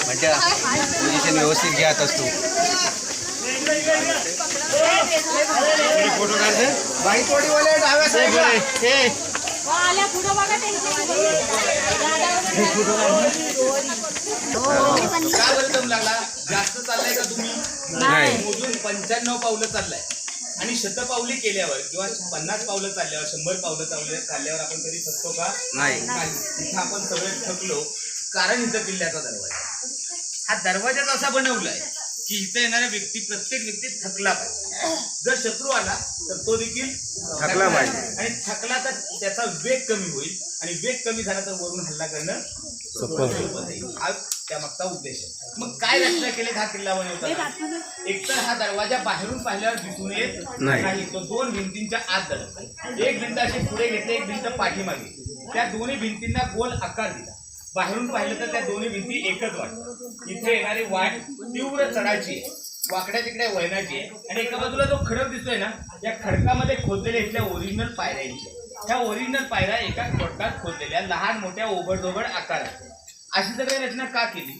म्हणजे पोझिशन व्यवस्थित घ्यात असतो. फोटो काढते बाई तोडीवाले डाव्या साईडला आल्या पुढे बघा काय बरं दम लागला? जास्त चाललाय का तुम्ही? नाही. मोजून 95 पावलं चाललाय आणि शतपावली केल्यावर किंवा 50 पावलं चालल्यावर 100 पावलं चालल्यावर आपण कधी थकतो का? नाही. इथं आपण सगळे थकलो कारण इथं किल्ल्याचा दरवाजा. हा दरवाजाच असा बनवलाय की इथं येणाऱ्या प्रत्येक व्यक्ती थकला पाहिजे. जर शत्रू आला तर तो देखील थकला पाहिजे आणि थकला तर त्याचा वेग कमी होईल आणि वेग कमी झाला तर वरून हल्ला करणं हा त्यामागचा उद्देश आहे. मग काय रचना केली हा किल्ला बनवताना? एकतर हा दरवाजा बाहेरून पाहिल्यावर दिसून येत नाही, तो 2 भिंतींच्या आत दडपला. एक भिंत अशी पुढे घेतली, एक भिंत पाठीमागे. त्या दोन्ही भिंतींना गोल आकार दिला. बाहेरून पाहिलं तर त्या दोन्ही भिंती एकच वाटतात. इथे येणारी वाट तीव्र चढाची, वाकड्या तिकड्या वळणाची आहे आणि एका बाजूला जो खडक दिसतोय ना, या खडकामध्ये खोदलेल्या इथल्या ओरिजिनल पायऱ्यांची. त्या ओरिजिनल पायऱ्या एका खडकात खोदलेल्या लहान मोठ्या ओबडधोबड आकार असतात. अशी सगळी रचना का केली?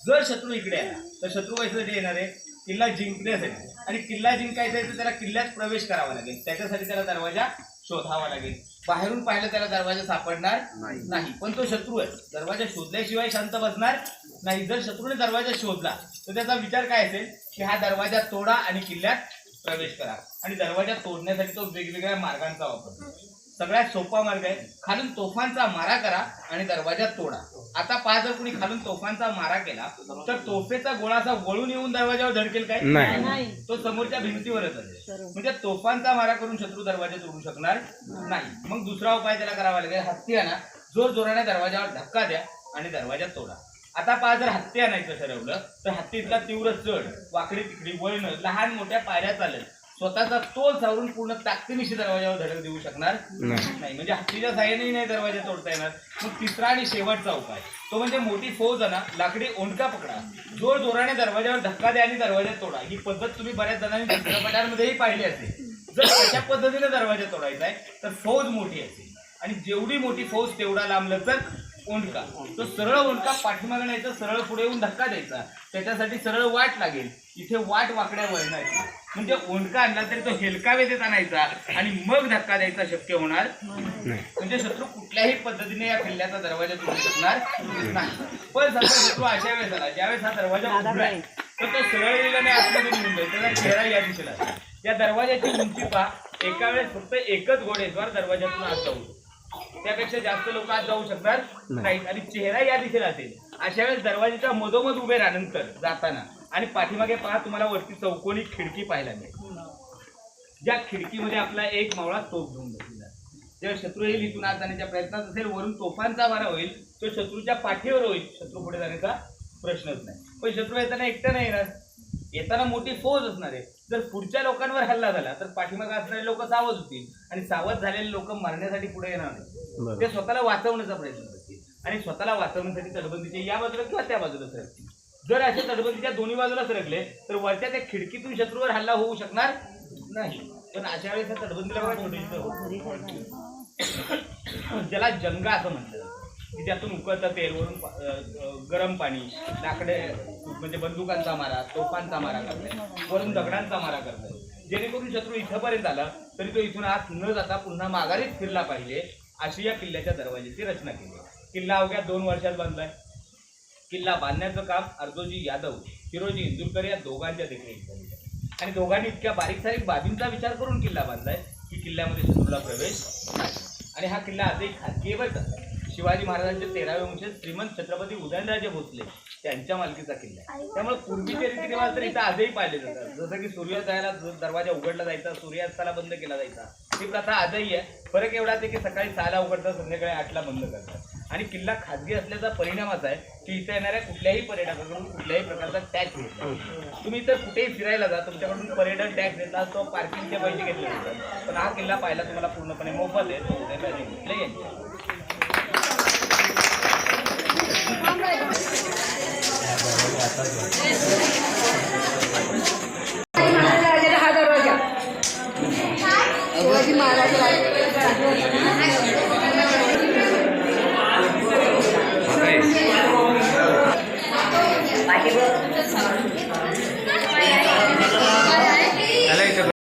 जर शत्रू इकडे आला तर शत्रू कशासाठी येणार आहे? किल्ला जिंकण्यासाठी. आणि किल्ला जिंकायचा आहे तर त्याला किल्ल्यात प्रवेश करावा लागेल. त्याच्यासाठी त्याला दरवाजा शोधावा लागेल. बाहेरून पाहिलं त्याला दरवाजा सापडणार नाही, पण तो शत्रू आहे. दरवाजा शोधल्याशिवाय शांत बसणार नाही. जर शत्रूने दरवाजा शोधला तर त्याचा विचार काय असेल की हा दरवाजा तोडा आणि किल्ल्यात प्रवेश करा. आणि दरवाजा तोडण्यासाठी तो वेगवेगळ्या मार्गांचा वापर करतो. सगळ्यात सोपा मार्ग आहे खालून तोफांचा मारा करा आणि दरवाजा तोडा. आता जर कुणी खालून तोफांचा मारा केला तर तोफेचा गोळा असा वळून येऊन दरवाजावर धडकेल काय? नाही, तो समोरच्या भिंतीवरच असेल. म्हणजे तोफांचा मारा करून शत्रू दरवाजा तोडू शकणार नाही. मग दुसरा उपाय त्याला करावा लागेल. हत्ती आणा, जोर जोराने दरवाजावर धक्का द्या आणि दरवाजा तोडा. आता जर हत्ती आणायचं ठरवलं तर हत्तीतला तीव्र चढ, वाकडी तिकडी वळणं, लहान मोठ्या पायऱ्या चालेल. स्वतःचा तोल सावरून पूर्ण ताकदीनिशी दरवाजावर धडक देऊ शकणार नाही. म्हणजे हत्तीच्या साह्यानेही नाही दरवाजा तोडता येणार. मग तिसरा आणि शेवटचा उपाय तो म्हणजे मोठी फौज आणा, लाकडी ओंडका पकडा, जोर जोराने दरवाजावर धक्का द्या आणि दरवाजा तोडा. ही पद्धत तुम्ही बऱ्याच जणांनी चित्रपटांमध्येही पाहिली असेल. जर अशा पद्धतीने दरवाजा तोडायचा आहे तर फौज मोठी असेल आणि जेवढी मोठी फौज तेवढा लांबलचक ओंडका. तो सरळ ओंडका पाठीमागे न्यायचा, सरळ पुढे येऊन धक्का द्यायचा. त्याच्यासाठी सरळ वाट लागेल. इथे वाट वाकड्या वळणाची. म्हणजे ओंडका आणला तरी तो हेलकावे देत आणायचा आणि मग धक्का द्यायचा शक्य होणार नाही. म्हणजे शत्रू कुठल्याही पद्धतीने या किल्ल्याचा दरवाजा तोडू शकणार नाही. पण समजा शत्रू अशा वेळेस आला ज्यावेळेस हा दरवाजा उघडाय तर तो सरळ गेल्याने आतमध्ये निघून जाईल. त्याचा चेहरा या दिशेला. या दरवाजाची उंची पहा. एका वेळेस फक्त एकच घोडेस्वार दरवाजातून आत जाऊ शकतो. त्यापेक्षा जास्त लोक आत जाऊ शकणार नाहीत आणि चेहरा या दिशेला असेल. अशा वेळेस दरवाजाच्या मधोमध उभे राहण्यानंतर जाताना आणि पाठीमागे पहा तुम्हाला वरती चौकोनी खिडकी पाहायला मिळेल. ज्या खिडकीमध्ये आपला एक मावळा तोफ घेऊन बसलेला. जेव्हा शत्रू येईल इथून आत जाण्याच्या प्रयत्नात असेल, वरून तोफांचा मारा होईल, तो शत्रूच्या पाठीवर होईल. शत्रू पुढे जाण्याचा प्रश्नच नाही. पण शत्रू येताना एकटा नाही येणार, येताना मोठी फौज असणार आहे. जर पुढच्या लोकांवर हल्ला झाला तर पाठीमागे असणारे लोक सावध होतील आणि सावध झालेले लोक मारण्यासाठी पुढे येणार नाही. ते स्वतःला वाचवण्याचा प्रयत्न करतील आणि स्वतःला वाचवण्यासाठी तटबंदीचे या बाजूला किंवा त्या बाजूला सरकतील. जर अशा तटबंदीच्या दोन्ही बाजूला सरकले तर वरच्या त्या खिडकीतून शत्रूवर हल्ला होऊ शकणार नाही. पण अशा वेळेस तटबंदीला ज्याला जंगा असं म्हटलं जातं की त्यातून उकळतं तेल, वरून गरम पाणी, लाकडे म्हणजे बंदुकांचा मारा, तोफांचा मारा करताय, वरून दगडांचा मारा करताय. जेणेकरून शत्रू इथंपर्यंत आला तरी तो इथून आत न जाता पुन्हा माघारीच फिरला पाहिजे अशी या किल्ल्याच्या दरवाजाची रचना केली. किल्ला अवघ्या 2 वर्षात बांधलाय. किल्ला बांधण्याचं काम अर्जोजी यादव, हिरोजी इंदुरकर या दोघांच्या देखरेखीत झालं आणि दोघांनी इतक्या बारीक सारीक बाबींचा विचार करून किल्ला बांधलाय की किल्ल्यामध्ये शत्रूला प्रवेश नाही. आणि हा किल्ला आजही खाजगी बरं का. शिवाजी महाराजांचे 13वे वंशज श्रीमंत छत्रपती उदयनराजे भोसले त्यांच्या मालकीचा किल्ला आहे. त्यामुळे पूर्वीचे रीतिरिवाज तर इथं आजही पाहिले जातात. जसं की सूर्योदयाला दरवाजा उघडला जायचा, सूर्यास्ताला बंद केला जायचा, ही प्रथा आजही आहे. फरक एवढाच आहे की सकाळी 6ला उघडतात, संध्याकाळी 8ला बंद करतात. आणि किल्ला खाजगी असल्याचा परिणाम असा आहे की इथे येणाऱ्या कुठल्याही पर्यटकाकडून कुठल्याही प्रकारचा टॅक्स घेतला. तुम्ही तर कुठेही फिरायला जा, तुमच्याकडून पर्यटन टॅक्स देतात, तो पार्किंगचे पैसे घेतले जातात. पण हा किल्ला पाहायला तुम्हाला पूर्णपणे मोफत आहे. तो उदयनराजे भोसले यांचा. हा दरवाजा शिवाजी महाराज